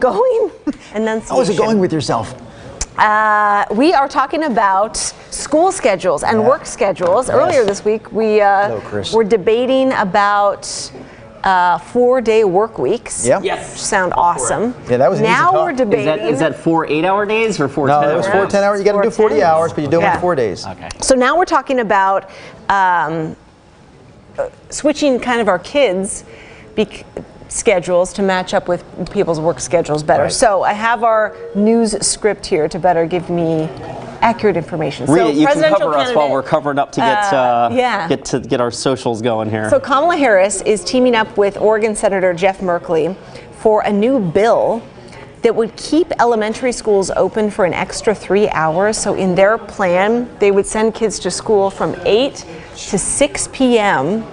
Going? Enunciation. How is it going with yourself? We are talking about school schedules and work schedules. Yes. Earlier this week, we were debating about 4-day work weeks. Yep. Yes. Which sound awesome. Yeah, that was an now easy talk. we're debating. Is that 4 8-hour days or 4 10 10 hours? No, it was 4 10 hours. You got to do 40 hours, but you do it in 4 days. Okay. So now we're talking about switching kind of our kids' schedules to match up with people's work schedules better. Right. So I have our news script here to better give me accurate information. Read so it. You can cover us while we're covering up to get our socials going here. So Kamala Harris is teaming up with Oregon Senator Jeff Merkley for a new bill that would keep elementary schools open for an extra 3 hours. So in their plan, they would send kids to school from 8 to 6 p.m.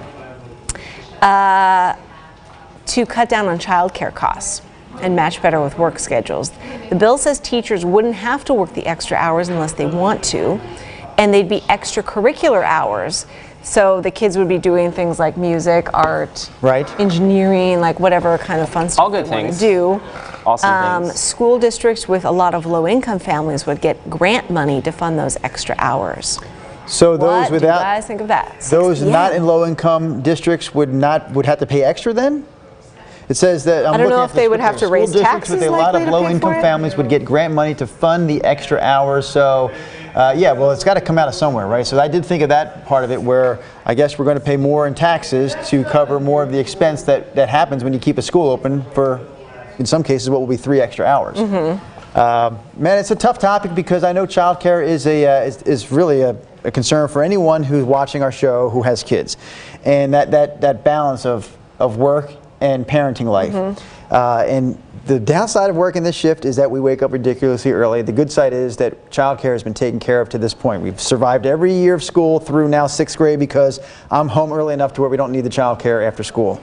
To cut down on childcare costs and match better with work schedules. The bill says teachers wouldn't have to work the extra hours unless they want to, and they'd be extracurricular hours. So the kids would be doing things like music, art, engineering, like whatever kind of fun stuff all good they things. Want to do. Awesome things. School districts with a lot of low-income families would get grant money to fund those extra hours. So those what without, do you guys think of that? Those not in low-income districts would have to pay extra then? It says that I don't know if they would have to raise taxes. With a lot of low-income families would get grant money to fund the extra hours. So, yeah, well, it's got to come out of somewhere, right? So I did think of that part of it, where I guess we're going to pay more in taxes to cover more of the expense that happens when you keep a school open for, in some cases, what will be 3 extra hours. Mm-hmm. Man, it's a tough topic because I know childcare is really a concern for anyone who's watching our show who has kids, and that balance of work and parenting life. Mm-hmm. And the downside of working this shift is that we wake up ridiculously early. The good side is that childcare has been taken care of to this point. We've survived every year of school through now 6th grade because I'm home early enough to where we don't need the childcare after school.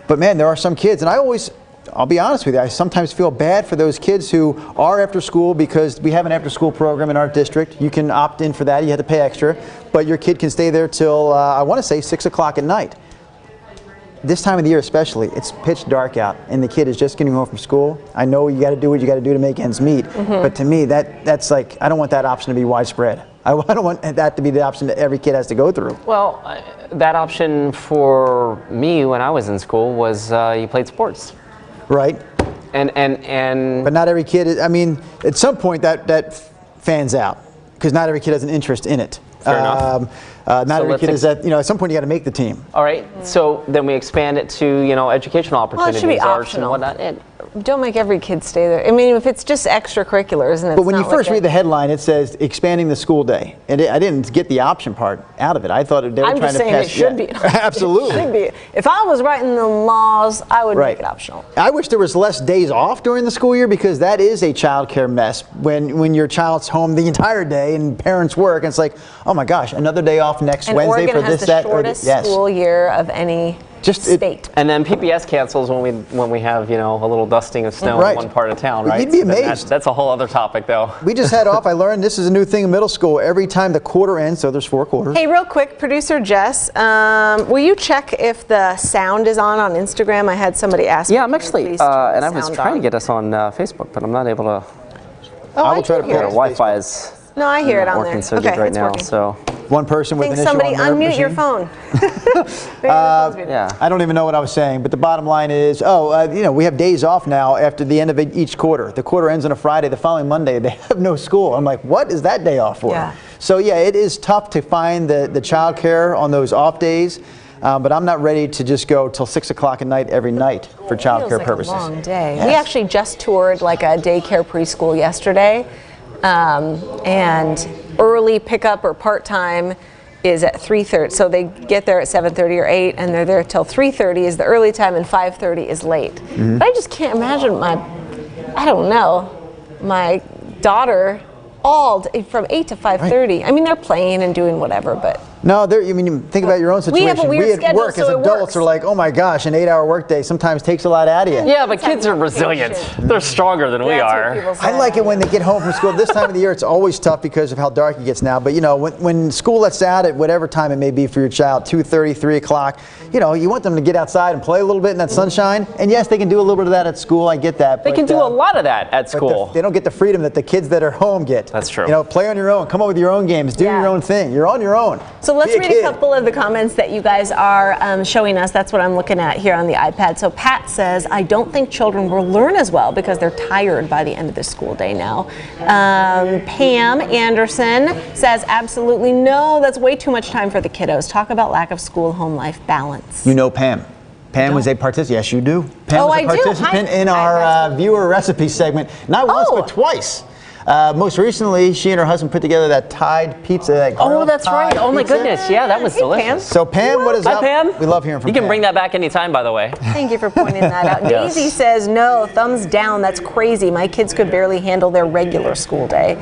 But man, there are some kids, and I'll be honest with you, I sometimes feel bad for those kids who are after school, because we have an after school program in our district. You can opt in for that, you have to pay extra, but your kid can stay there till, I want to say 6 o'clock at night. This time of the year especially, it's pitch dark out and the kid is just getting home from school. I know you got to do what you got to do to make ends meet, but to me that's like, I don't want that option to be widespread. I don't want that to be the option that every kid has to go through. Well, that option for me when I was in school was you played sports. Right. And but not every kid, I mean, at some point that fans out, because not every kid has an interest in it. Fair enough. Not every kid is at, at some point you got to make the team. All right, so then we expand it to, educational opportunities, well, it should be arts and optional. whatnot. Don't make every kid stay there. I mean, if it's just extracurriculars, and it's but when you not first like read the headline, it says expanding the school day, and I didn't get the option part out of it. I thought they were trying to pass. I'm just saying it should be. Absolutely. It should be. If I was writing the laws, I would make it optional. I wish there was less days off during the school year, because that is a childcare mess when your child's home the entire day and parents work, and it's like, oh my gosh, another day off next Wednesday Oregon for this, that, or the school year of any state. And then PPS cancels when we have a little dusting of snow in one part of town, right? You'd be amazed. That's a whole other topic, though. We just had off. I learned this is a new thing in middle school. Every time the quarter ends, so there's 4 quarters. Hey, real quick, producer Jess, will you check if the sound is on Instagram? I had somebody ask me. Yeah, I'm actually, and I was trying to get us on Facebook, but I'm not able to. Oh, I will try to put it. Wi-Fi is. No, I hear it on working there. so good right now. Working. So one person with an issue on their somebody unmute your phone. I don't even know what I was saying, but the bottom line is, we have days off now after the end of each quarter. The quarter ends on a Friday. The following Monday, they have no school. I'm like, what is that day off for? Yeah. So yeah, it is tough to find the child care on those off days. But I'm not ready to just go till 6 o'clock at night every night for child care purposes. A long day. Yes. We actually just toured like a daycare preschool yesterday. And early pickup or part-time is at 3:30. So they get there at 7:30 or 8, and they're there till 3:30 is the early time, and 5:30 is late. Mm-hmm. But I just can't imagine my daughter all day, from 8 to 5:30. Right. I mean, they're playing and doing whatever, but No, I mean, think about your own situation. We have a weird at work schedule, as so it adults works. are like, oh my gosh, an 8-hour workday sometimes takes a lot out of you. Yeah, but kids are resilient. They're stronger than we are. I like it when they get home from school. This time of the year, it's always tough because of how dark it gets now. But, you know, when school lets out at whatever time it may be for your child, 2:30, 3 o'clock, you know, you want them to get outside and play a little bit in that sunshine. And yes, they can do a little bit of that at school. I get that. They can do a lot of that at school. They don't get the freedom that the kids that are home get. That's true. You know, play on your own. Come up with your own games. Do your own thing. You're on your own. So let's Be read a couple of the comments that you guys are showing us. That's what I'm looking at here on the iPad. So Pat says, I don't think children will learn as well because they're tired by the end of the school day now. Pam Anderson says, absolutely no, that's way too much time for the kiddos. Talk about lack of school-home life balance. You know Pam. Pam was a participant. Yes, you do. Pam was a participant in our viewer recipe segment. Not once, but twice. Most recently, she and her husband put together that Tide pizza. That that's right. Oh my goodness. Yeah, that was delicious. Pam. So Pam, what is up? Hi, Pam. We love hearing from you. You can Pam. bring that back anytime, by the way. Thank you for pointing that out. Yes. Daisy says, no, thumbs down. That's crazy. My kids could barely handle their regular school day.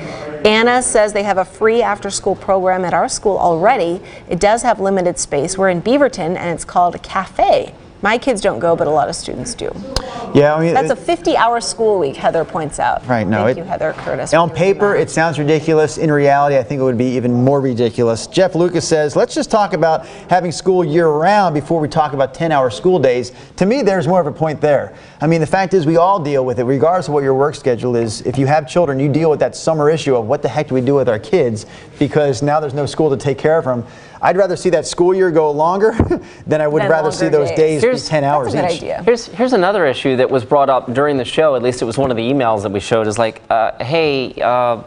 Anna says they have a free after-school program at our school already. It does have limited space. We're in Beaverton, and it's called a cafe. My kids don't go, but a lot of students do. Yeah, I mean, that's a 50-hour school week, Heather points out. Right, no. Thank you, Heather Curtis. On paper, it sounds ridiculous. In reality, I think it would be even more ridiculous. Jeff Lucas says, let's just talk about having school year-round before we talk about 10-hour school days. To me, there's more of a point there. I mean, the fact is we all deal with it, regardless of what your work schedule is. If you have children, you deal with that summer issue of what the heck do we do with our kids because now there's no school to take care of them. I'd rather see that school year go longer than I would rather see those days be 10 hours that's a each. good idea. Here's another issue that was brought up during the show, at least it was one of the emails that we showed, is like, hey,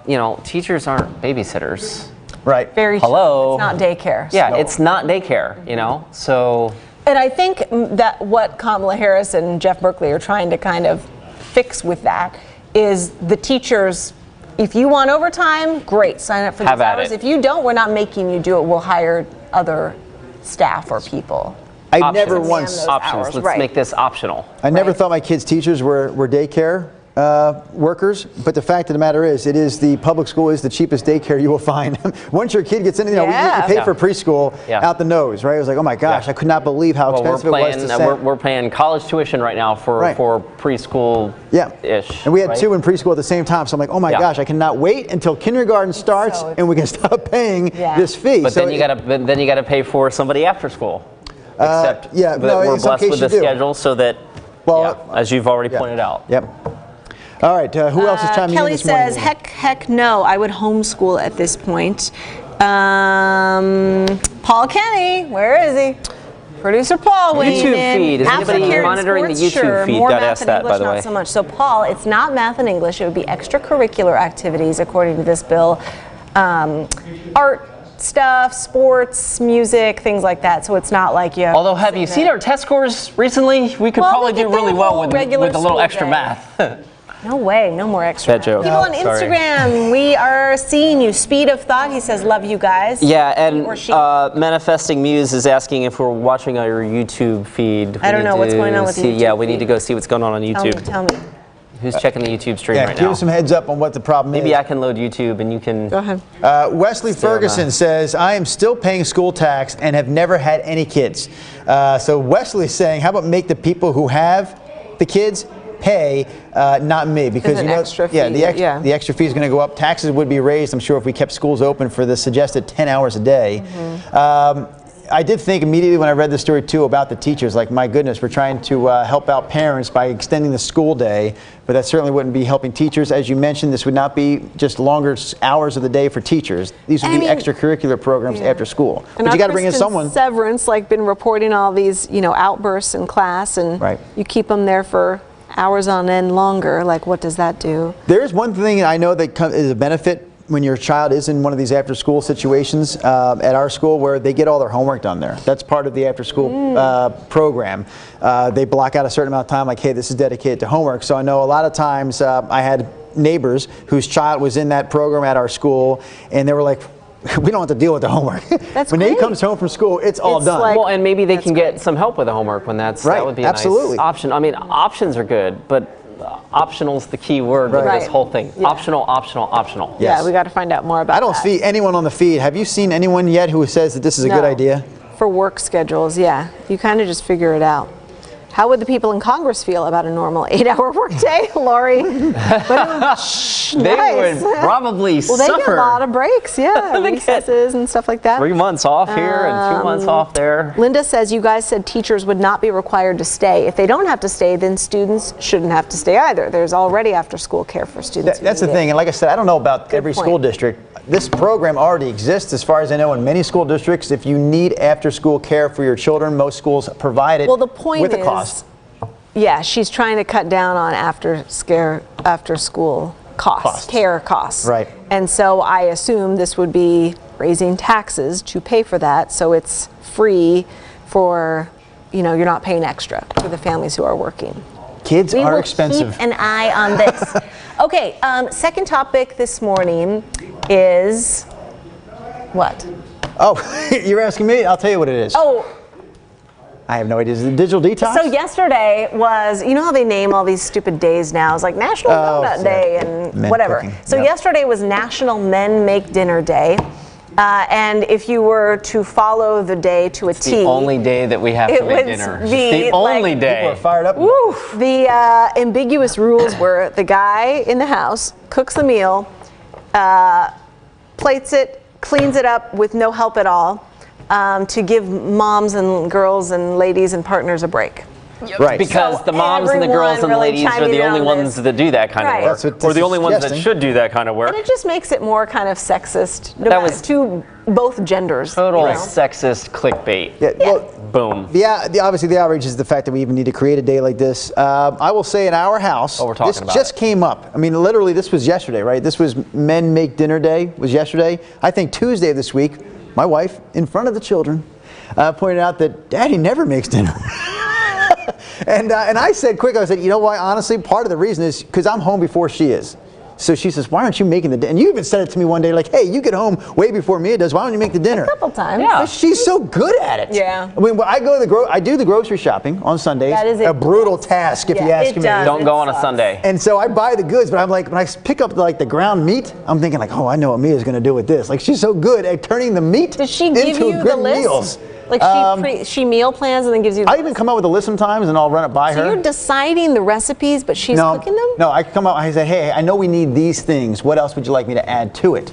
you know, teachers aren't babysitters. Right. Very Hello. true. It's not daycare. Yeah, no. It's not daycare, you know, so. And I think that what Kamala Harris and Jeff Merkley are trying to kind of fix with that is the teachers. If you want overtime, great, sign up for these hours. If you don't, we're not making you do it. We'll hire other staff or people. I never once options. Let's make this optional. I never thought my kids' teachers were daycare workers, but the fact of the matter is, the public school is the cheapest daycare you will find. Once your kid gets in, you know, you pay for preschool out the nose, right? It was like, oh my gosh, I could not believe how expensive it was to send. We're paying college tuition right now for preschool-ish. And we had two in preschool at the same time, so I'm like, oh my gosh, I cannot wait until kindergarten starts and we can stop paying this fee. But then you got to pay for somebody after school. Except that we're blessed with the schedule so that, as you've already pointed out. Yep. All right, who else is chiming in this morning? Kelly says, heck no, I would homeschool at this point. Paul Kenny, where is he? Producer Paul weighing in. YouTube feed. Is anybody monitoring the YouTube feed? Got asked that, by the way. Not so much. So Paul, it's not math and English. It would be extracurricular activities, according to this bill. Art stuff, sports, music, things like that. So it's not like you. Although, have you seen our test scores recently? We could probably do really well with a little extra math. No way, no more extra. Bad joke. People on Instagram, we are seeing you. Speed of Thought, he says, love you guys. Yeah, and Manifesting Muse is asking if we're watching our YouTube feed. I don't know what's going on with YouTube. Yeah, we need to go see what's going on YouTube. Tell me. Who's checking the YouTube stream right now? Give us some heads up on what the problem is. Maybe I can load YouTube and you can. Go ahead. Wesley Ferguson says, I am still paying school tax and have never had any kids. So Wesley's saying, how about make the people who have the kids pay, not me, because you know, the extra fee is going to go up. Taxes would be raised, I'm sure, if we kept schools open for the suggested 10 hours a day. I did think immediately when I read the story too about the teachers, like, my goodness, we're trying to help out parents by extending the school day, but that certainly wouldn't be helping teachers. As you mentioned, this would not be just longer hours of the day for teachers. These would be extracurricular programs after school. And but you got to bring in someone. Severance, like, been reporting all these, you know, outbursts in class, and you keep them there for hours on end longer. Like, what does that do? There's one thing I know that is a benefit when your child is in one of these after-school situations at our school, where they get all their homework done there. That's part of the after-school program. They block out a certain amount of time, like, hey, this is dedicated to homework. So I know a lot of times I had neighbors whose child was in that program at our school, and they were like, we don't have to deal with the homework. When Nate comes home from school, it's all done. Well, and maybe they can get some help with the homework when that would be a nice option. I mean, options are good, but optional's the key word with this whole thing. Yeah. Optional, optional, optional. Yes. Yeah, we got to find out more about that. I don't see anyone on the feed. Have you seen anyone yet who says that this is a good idea? For work schedules, yeah. You kind of just figure it out. How would the people in Congress feel about a normal 8-hour workday, Laurie? They would probably Well, they get a lot of breaks, yeah. They Recesses and stuff like that. 3 months off here and 2 months off there. Linda says, you guys said teachers would not be required to stay. If they don't have to stay, then students shouldn't have to stay either. There's already after-school care for students. That's the thing. And like I said, I don't know about every school district. This program already exists, as far as I know, in many school districts. If you need after-school care for your children, most schools provide it the point with a cost. Yeah, she's trying to cut down on after-school costs, care costs. Right. And so I assume this would be raising taxes to pay for that, so it's free for, you're not paying extra for the families who are working. Kids are expensive. Keep an eye on this. Okay, second topic this morning is what? Oh, you're asking me? I'll tell you what it is. Oh. I have no idea. Is it digital detox? So yesterday was, how they name all these stupid days now? It's like National Donut Day and Men whatever. cooking. So yesterday was National Men Make Dinner Day. And if you were to follow the day to a T. The only day that we have to make dinner. It's the only day. People are fired up. Woo, the ambiguous rules were the guy in the house cooks the meal, plates it, cleans it up with no help at all, to give moms and girls and ladies and partners a break. Right. Because So the moms and the girls and the really ladies are chimed the in only on ones this. that do that kind Right. of That's what work. this Or the is only ones that suggesting. should do that kind of work. And it just makes it more kind of sexist was to both genders. Total you know? sexist clickbait. Yeah, well, Boom. obviously the outrage is the fact that we even need to create a day like this. I will say in our house, Oh, we're talking this about just it. came up. I mean, literally, this was yesterday, right? This was Men Make Dinner Day, was yesterday. I think Tuesday of this week, my wife, in front of the children, pointed out that Daddy never makes dinner. And I said quick, I said, you know why? Honestly, part of the reason is because I'm home before she is. So she says, why aren't you making the dinner? And you even said it to me one day, like, hey, you get home way before Mia does. Why don't you make the dinner? A couple times. Yeah. But she's so good at it. Yeah. I mean, when I go to I do the grocery shopping on Sundays. That is a brutal task, if you ask it me. does. Don't go on a sucks. Sunday. And so I buy the goods, but I'm like, when I pick up the ground meat, I'm thinking like, oh, I know what Mia's going to do with this. Like, she's so good at turning the meat Does she into give you good the list? meals. Like she meal plans and then gives you the I even come up with a list sometimes, and I'll run it by So her. you're deciding the recipes, but she's cooking them? No, I come up, I say, hey, I know we need these things. What else would you like me to add to it?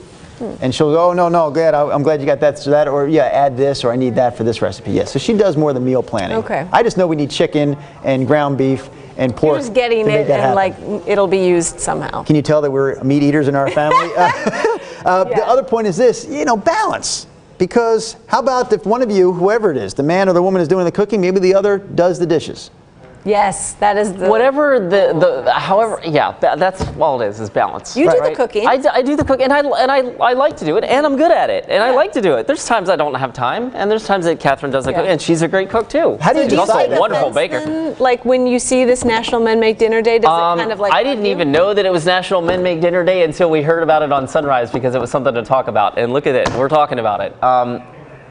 And she'll go, oh, no, good. I'm glad you got that, so that, or yeah, add this, or I need that for this recipe. Yes, so she does more of the meal planning. Okay. I just know we need chicken and ground beef and pork. You're just getting to make it that and happen. it'll be used somehow. Can you tell that we're meat eaters in our family? The other point is this, balance. Because how about if one of you, whoever it is, the man or the woman is doing the cooking, maybe the other does the dishes. Yes, that is the... Whatever however, yeah, that's all it is balance. You do the cooking. I do the cooking, and I like to do it, and I'm good at it, and I like to do it. There's times I don't have time, and there's times that Catherine does the cooking, and she's a great cook too. How do you She's also decide a that? wonderful baker. Then, like when you see this National Men Make Dinner Day, does it kind of like... I didn't even know that it was National Men Make Dinner Day until we heard about it on Sunrise because it was something to talk about. And look at it, we're talking about it.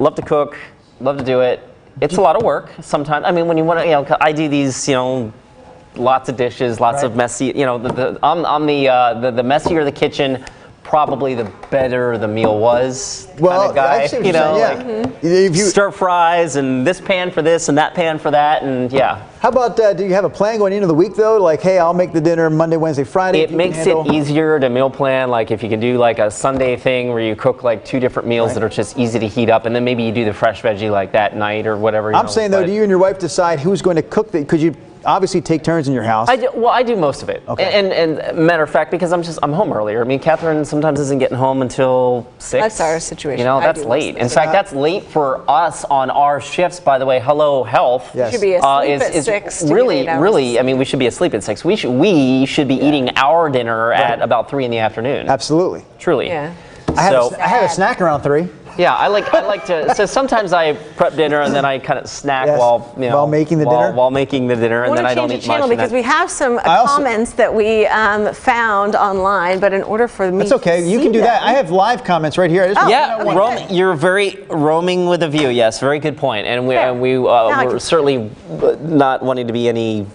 Love to cook, love to do it. It's a lot of work sometimes. I mean, when you want to, I do these, lots of dishes, lots of messy, the messier the kitchen, probably the better the meal was. Well, kind of guy, I see what you're saying, yeah. If you, stir fries and this pan for this and that pan for that, and yeah. how about, do you have a plan going into the week though? Like, hey, I'll make the dinner Monday, Wednesday, Friday. It makes it easier to meal plan, like if you can do like a Sunday thing where you cook like 2 different meals that are just easy to heat up, and then maybe you do the fresh veggie like that night or whatever. I'm saying though, do you and your wife decide who's going to cook because you obviously take turns in your house? I do most of it. Okay. And matter of fact, because I'm home earlier. I mean, Catherine sometimes isn't getting home until 6. That's our situation. That's late. In fact, that's late for us on our shifts. By the way, hello health. Yes. You should be asleep at 6 to get 8 hours. Really. I mean, we should be asleep at 6. We should be eating our dinner at about 3 in the afternoon. Absolutely. Truly. Yeah. I have a snack around 3. Yeah, I like to. So sometimes I prep dinner and then I kind of snack Yes. while making the dinner. While making the dinner, and then I don't change eat the channel much. because we have some comments that we found online, but in order for me That's okay. You can do that. I have live comments right here. You're very roaming with a view. Yes, very good point. And we're certainly not wanting to be any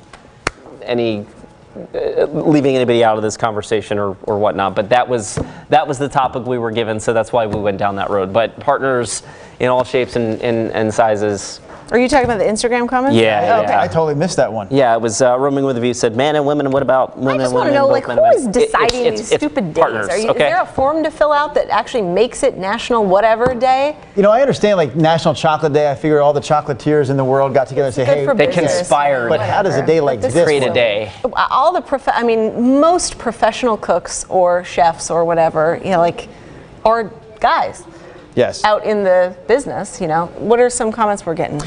leaving anybody out of this conversation or whatnot, but that was the topic we were given, so that's why we went down that road. But partners in all shapes and sizes. Are you talking about the Instagram comments? Yeah, Okay. I totally missed that one. Yeah, it was Roaming with a View said men and women. What about women? I just want to women, know, both like, men who and is women? deciding It's these stupid days? partners, Is okay? there a form to fill out that actually makes it National Whatever Day? You know, I understand like National Chocolate Day. I figure all the chocolatiers in the world got together and say, Good hey, for They business, conspired. but how does a day like But this Create a work? day. All the most professional cooks or chefs or whatever, like, or guys Yes. out in the business, what are some comments we're getting?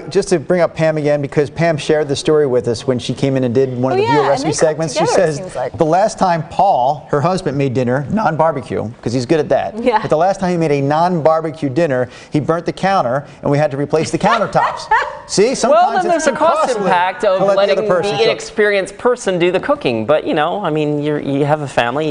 Just to bring up Pam again, because Pam shared the story with us when she came in and did one of the yeah, Viewer and Recipe they cooked segments. She together, it says seems like. the last time Paul, her husband, made dinner, non-barbecue, because he's good at that. Yeah. But the last time he made a non-barbecue dinner, he burnt the counter, and we had to replace the countertops. See, sometimes Well, then there's it's a cost costly impact to of let letting the other person the cook. inexperienced person do the cooking. But you have a family.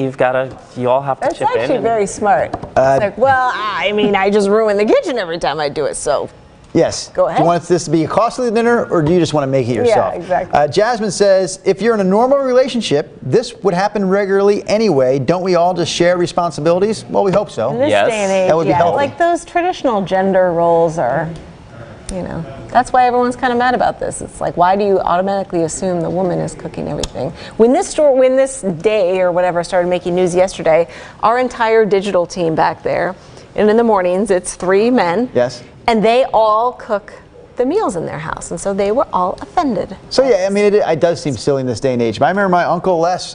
You all have to That's chip in. actually and- very smart. It's like, well, I just ruin the kitchen every time I do it, so. Yes. Go Do ahead. you want this to be a costly dinner, or do you just want to make it yourself? exactly. Jasmine says, if you're in a normal relationship, this would happen regularly anyway. Don't we all just share responsibilities? Well, we hope so. In this Yes. day and age, That would be healthy. like those traditional gender roles are, that's why everyone's kind of mad about this. It's like, why do you automatically assume the woman is cooking everything? When this day or whatever started making news yesterday, our entire digital team back there, and in the mornings, it's 3 men. Yes. And they all cook the meals in their house, and so they were all offended. So yeah, I mean, it does seem silly in this day and age. But I remember my Uncle Les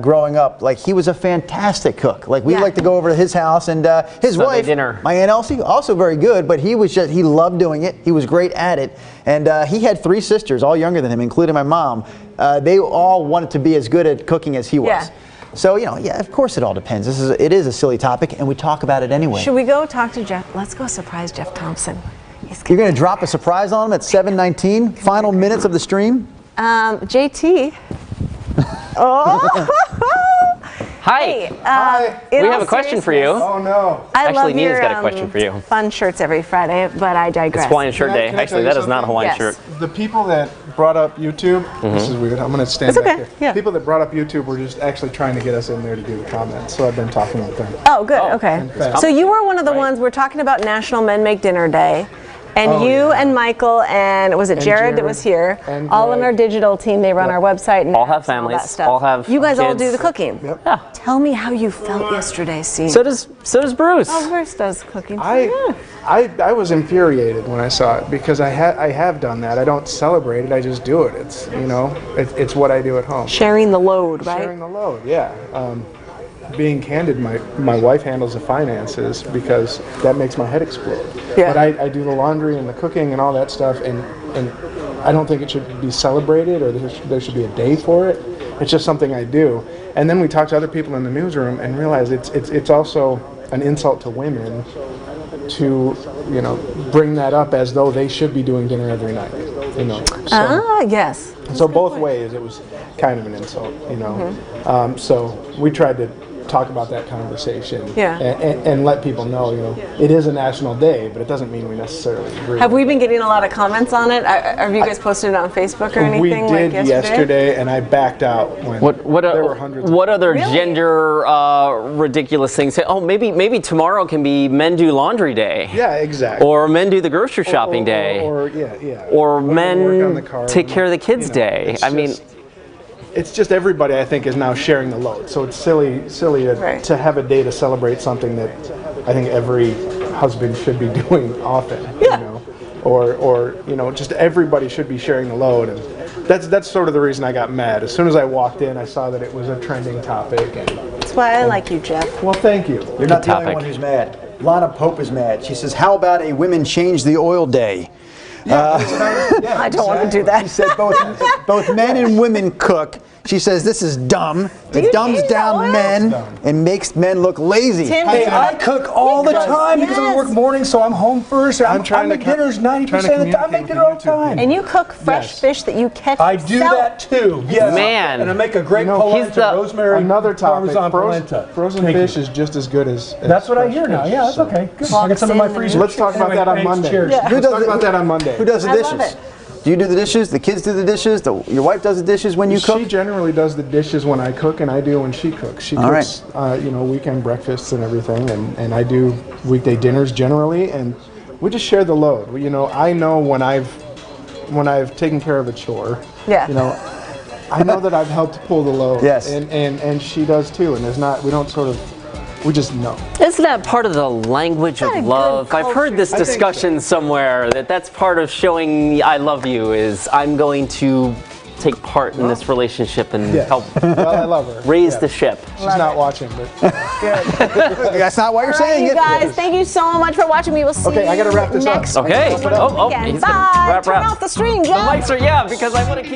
growing up, like he was a fantastic cook. Like we'd Yeah. like to go over to his house, and his Sunday wife, dinner. my Aunt Elsie, also very good, but he loved doing it. He was great at it. And he had 3 sisters, all younger than him, including my mom. They all wanted to be as good at cooking as he was. Yeah. So, of course it all depends. It is a silly topic, and we talk about it anyway. Should we go talk to Jeff? Let's go surprise Jeff Thompson. You're going to drop a surprise on him at 7:19, final minutes of the stream? JT. Oh. Hi. Hey, We in have all a question for you. seriousness, Oh no. I Actually, love Nina's your, got a question for you. Fun shirts every Friday, but I digress. It's Hawaiian Shirt Can I- Day. can I Actually, tell you that is not a something? Hawaiian Yes. shirt. The people that brought up YouTube, this is weird. I'm going to stand It's back okay, here. yeah. People that brought up YouTube were just actually trying to get us in there to do the comments. So I've been talking with them. Oh, good. Okay. thanks. So you were one of the Right. ones we're talking about National Men Make Dinner Day. And Oh, you yeah. and Michael and was it Jared that was here? and All in Greg. our digital team. They run our website and All have apps and all that families, stuff. all have You guys all kids. do the cooking. Yep. Yeah. Tell me how you felt yesterday, seeing. So does Bruce. Oh, Bruce does cooking. I, Yeah. I was infuriated when I saw it because I have done that. I don't celebrate it. I just do it. It's it's what I do at home. Sharing the load, right? Sharing the load, yeah. Being candid, my wife handles the finances because that makes my head explode. Yeah. But I do the laundry and the cooking and all that stuff, and I don't think it should be celebrated or there should be a day for it. It's just something I do. And then we talk to other people in the newsroom and realize it's also an insult to women to bring that up as though they should be doing dinner every night. Yes. So both ways, it was kind of an insult, So we tried to talk about that conversation Yeah. and let people know, it is a national day, but it doesn't mean we necessarily agree. Have we been getting a lot of comments on it? Have you guys posted it on Facebook or anything? We like did yesterday, and I backed out when there were hundreds. What other Really? gender ridiculous things? Oh, maybe tomorrow can be Men Do Laundry Day. Yeah, exactly. Or Men Do the Grocery Shopping Day. Or yeah. Or Women work on the Men car, Take Care of the Kids Day. It's just everybody, I think, is now sharing the load. So it's silly Right. to have a day to celebrate something that I think every husband should be doing often. Yeah. Or just everybody should be sharing the load, and that's sort of the reason I got mad. As soon as I walked in, I saw that it was a trending topic, and That's why I like you, Jeff. well, thank you. You're not the only topic. one who's mad. Lana Pope is mad. She says, how about a women change the oil day? I don't want to do She that. said both men and women cook. She says this is dumb. you It dumbs change the down oil? men and makes men look lazy. Tim, Hey, I cook all the time because I work Yes. mornings, so I'm home first. I make dinners 90% of the time. I make dinner all the time. And you cook fresh Yes. fish that you catch I do yourself. that too. Yes. Man. And I make a great he's polenta, the- rosemary, Another topic. Parmesan polenta. Frozen Thank fish you. is just as good as That's what I fresh hear now. fish, Yeah, that's so. okay. Good. I'll get some in my freezer. Let's talk about that on Thanks, Monday. Cheers. Yeah. Who Let's does talk it? about that on Monday. Who does the I dishes? love it. Do you do the dishes? The kids do the dishes? Your wife does the dishes when you cook? She generally does the dishes when I cook, and I do when she cooks. She cooks, weekend breakfasts and everything, and I do weekday dinners generally, and we just share the load. I know when I've taken care of a chore. Yeah. I know that I've helped pull the load. Yes. And she does too. And we just know. Isn't that part of the language of love? I've heard this discussion somewhere that's part of showing I love you is I'm going to take part in this relationship and help I love her. raise the ship. She's not watching, but That's not why you're saying you it. guys, thank you so much for watching. We will see I gotta wrap this up. next Okay. week. He's Bye. gonna wrap. Turn off the stream, The Jeff. mics are because I want to